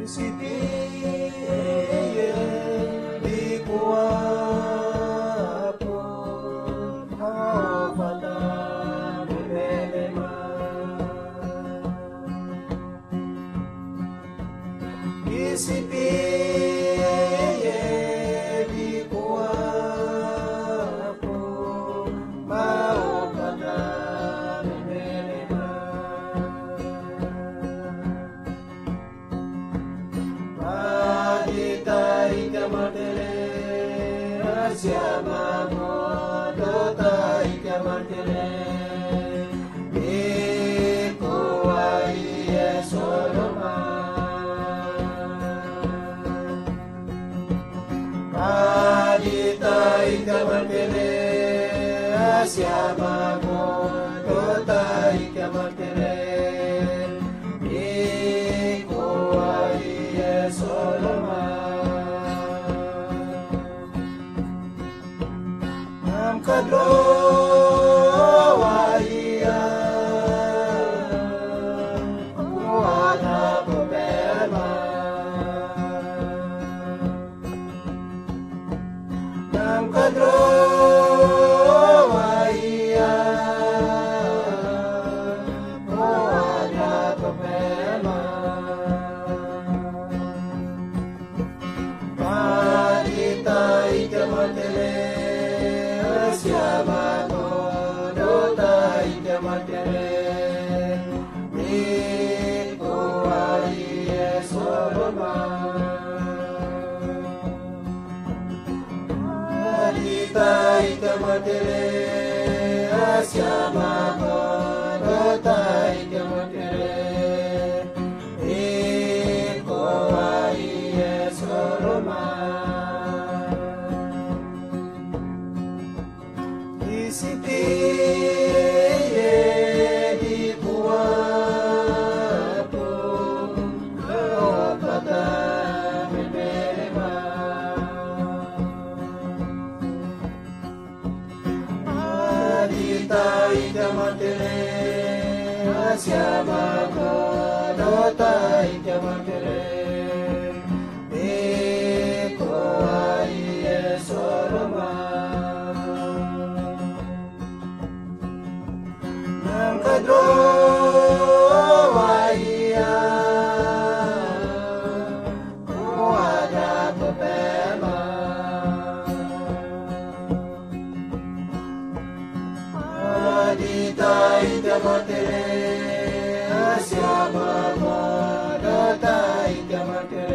Isipiye di kuwapo haupata milelema. Isipiye di kuwapo haupata milelema. Siapa dota ika matele ikuai esoloma adita ika matele siapa dota ika matele ikuai esoloma. Kadrowa iya kuada bebema nam kadrowa iya kuada bebema madita ikamatele siapa dota ika matele ikuai esoloma adita ika matele siapa dota ika matele ikuai esoloma. Isipiye di kuwapo haupata milelema. Adita ika matele siapa dota ika matele ikuai esoloma. Kadrowa iya kuada bebema adita ika matele siapa dota ika matele